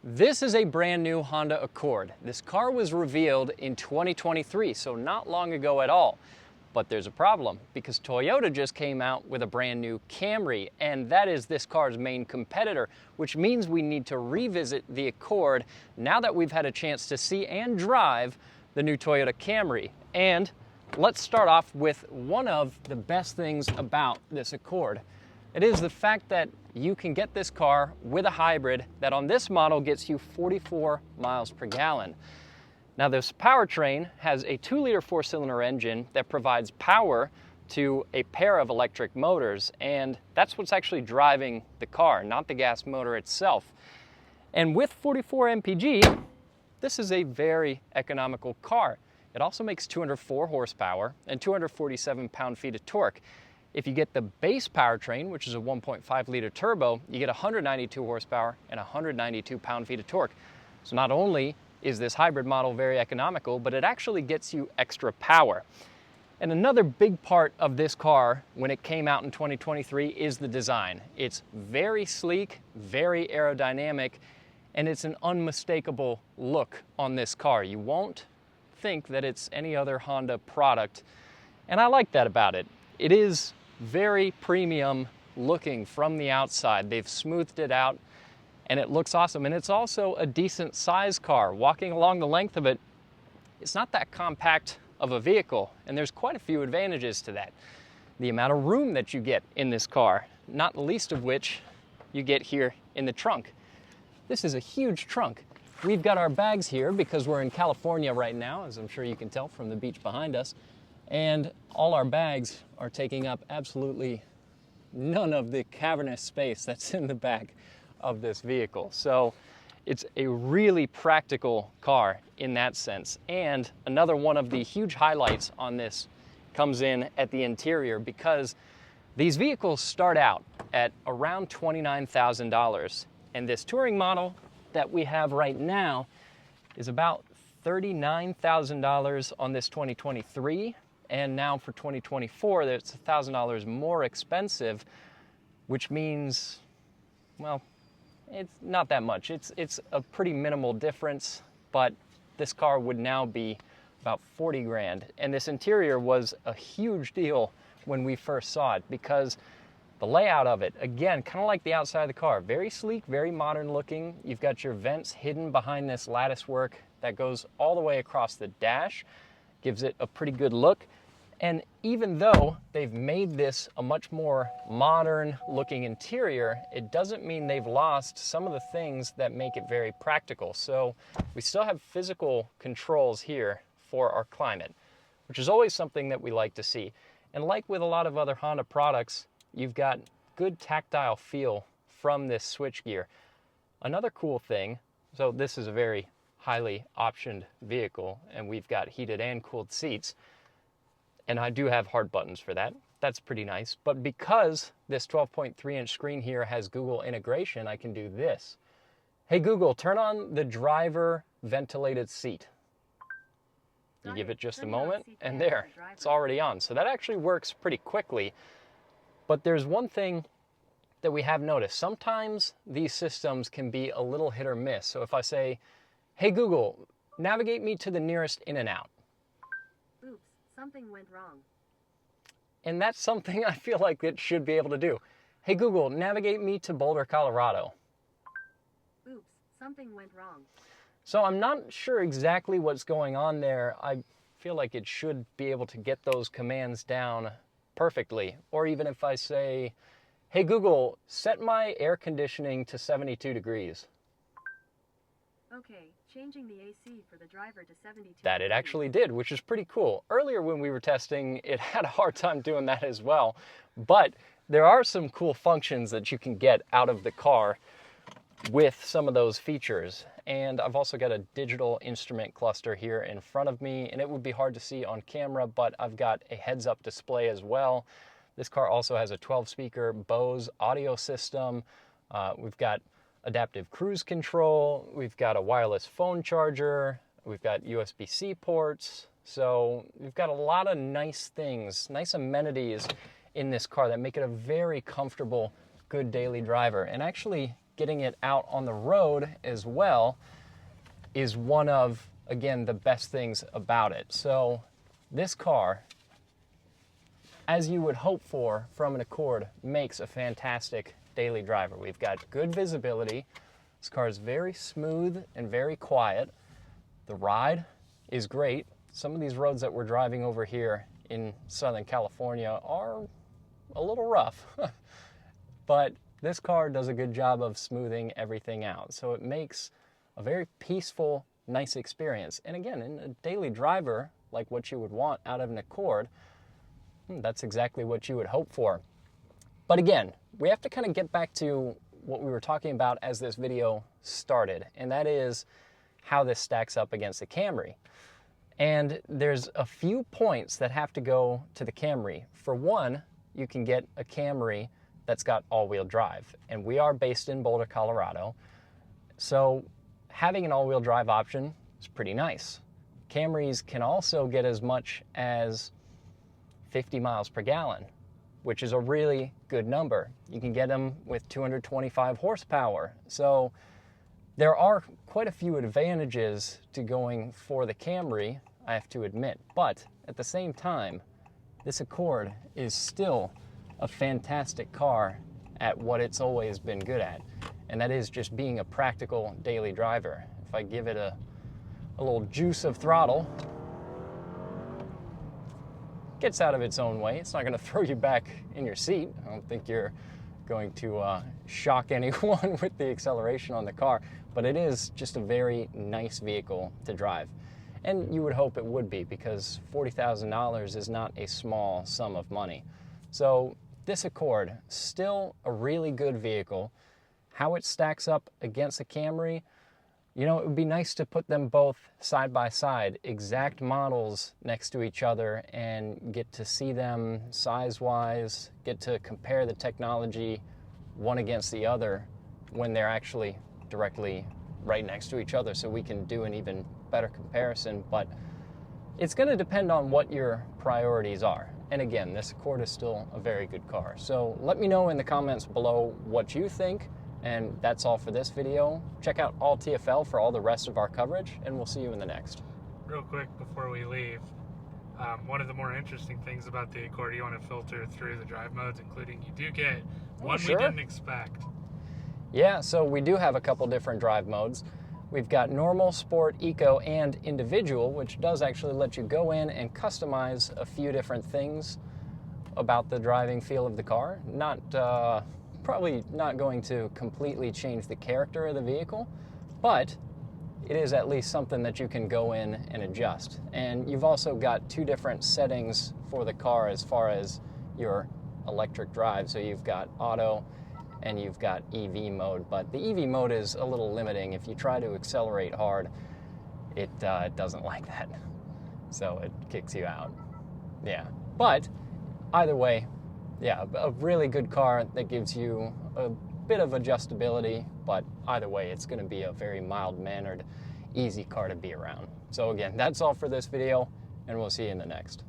This is a brand new Honda Accord. This car was revealed in 2023, so not long ago at all. But there's a problem because Toyota just came out with a brand new Camry, and that is this car's main competitor, which means we need to revisit the Accord now that we've had a chance to see and drive the new Toyota Camry. And let's start off with one of the best things about this Accord. It is the fact that you can get this car with a hybrid that on this model gets you 44 miles per gallon. Now this powertrain has a 2-liter 4-cylinder engine that provides power to a pair of electric motors, and that's what's actually driving the car, not the gas motor itself. And with 44 mpg, this is a very economical car. It also makes 204 horsepower and 247 pound-feet of torque. If you get the base powertrain, which is a 1.5-liter turbo, you get 192 horsepower and 192 pound-feet of torque. So not only is this hybrid model very economical, but it actually gets you extra power. And another big part of this car when it came out in 2023 is the design. It's very sleek, very aerodynamic, and it's an unmistakable look on this car. You won't think that it's any other Honda product, and I like that about it. It is very premium looking from the outside. They've smoothed it out and it looks awesome. And it's also a decent size car. Walking along the length of it, it's not that compact of a vehicle, and there's quite a few advantages to that. The amount of room that you get in this car, not the least of which you get here in the trunk. This is a huge trunk. We've got our bags here because we're in California right now, as I'm sure you can tell from the beach behind us. And all our bags are taking up absolutely none of the cavernous space that's in the back of this vehicle. So it's a really practical car in that sense. And another one of the huge highlights on this comes in at the interior, because these vehicles start out at around $29,000. And this touring model that we have right now is about $39,000 on this 2023. And now for 2024, it's $1,000 more expensive, which means, well, it's not that much. It's a pretty minimal difference, but this car would now be about 40 grand. And this interior was a huge deal when we first saw it, because the layout of it, again, kind of like the outside of the car, very sleek, very modern looking. You've got your vents hidden behind this lattice work that goes all the way across the dash, gives it a pretty good look. And even though they've made this a much more modern looking interior, it doesn't mean they've lost some of the things that make it very practical. So we still have physical controls here for our climate, which is always something that we like to see. And like with a lot of other Honda products, you've got good tactile feel from this switchgear. Another cool thing, so this is a very highly optioned vehicle, and we've got heated and cooled seats. And I do have hard buttons for that. That's pretty nice. But because this 12.3-inch screen here has Google integration, I can do this. Hey Google, turn on the driver ventilated seat. You give it just a moment, and there, it's already on. So that actually works pretty quickly. But there's one thing that we have noticed. Sometimes these systems can be a little hit or miss. So if I say, hey Google, navigate me to the nearest In-N-Out. Something went wrong. And that's something I feel like it should be able to do. Hey Google, navigate me to Boulder, Colorado. Oops, something went wrong. So I'm not sure exactly what's going on there. I feel like it should be able to get those commands down perfectly. Or even if I say, hey Google, set my air conditioning to 72 degrees. Okay, changing the AC for the driver to 72 That it actually did, which is pretty cool. Earlier when we were testing, it had a hard time doing that as well. But there are some cool functions that you can get out of the car with some of those features. And I've also got a digital instrument cluster here in front of me, and it would be hard to see on camera, but I've got a heads-up display as well. This car also has a 12-speaker Bose audio system. We've got adaptive cruise control, we've got a wireless phone charger, we've got USB-C ports. So we've got a lot of nice things, nice amenities in this car that make it a very comfortable, good daily driver. And actually, getting it out on the road as well is one of, again, the best things about it. So this car, as you would hope for from an Accord, makes a fantastic daily driver. We've got good visibility. This car is very smooth and very quiet. The ride is great. Some of these roads that we're driving over here in Southern California are a little rough, but this car does a good job of smoothing everything out. So it makes a very peaceful, nice experience. And again, in a daily driver, like what you would want out of an Accord, that's exactly what you would hope for. But again, we have to kind of get back to what we were talking about as this video started, and that is how this stacks up against the Camry. And there's a few points that have to go to the Camry. For one, you can get a Camry that's got all-wheel drive, and we are based in Boulder, Colorado, so having an all-wheel drive option is pretty nice. Camrys can also get as much as 50 miles per gallon, which is a really good number. You can get them with 225 horsepower. So there are quite a few advantages to going for the Camry, I have to admit. But at the same time, this Accord is still a fantastic car at what it's always been good at, and that is just being a practical daily driver. If I give it a little juice of throttle, gets out of its own way. It's not going to throw you back in your seat. I don't think you're going to shock anyone with the acceleration on the car, but it is just a very nice vehicle to drive. And you would hope it would be, because $40,000 is not a small sum of money. So this Accord, still a really good vehicle. How it stacks up against the Camry, you know, it would be nice to put them both side by side, exact models next to each other, and get to see them size-wise, get to compare the technology one against the other when they're actually directly right next to each other, so we can do an even better comparison. But it's going to depend on what your priorities are. And again, this Accord is still a very good car. So let me know in the comments below what you think. And that's all for this video. Check out all TFL for all the rest of our coverage, and we'll see you in the next. Real quick before we leave, one of the more interesting things about the Accord, you want to filter through the drive modes, including you do get one we didn't expect. Yeah, so we do have a couple different drive modes. We've got normal, sport, eco, and individual, which does actually let you go in and customize a few different things about the driving feel of the car. Probably not going to completely change the character of the vehicle, but it is at least something that you can go in and adjust. And you've also got two different settings for the car as far as your electric drive. So you've got auto and you've got EV mode, but the EV mode is a little limiting. If you try to accelerate hard, it doesn't like that. So it kicks you out. Yeah, but either way, yeah, a really good car that gives you a bit of adjustability, but either way, it's going to be a very mild-mannered, easy car to be around. So again, that's all for this video, and we'll see you in the next.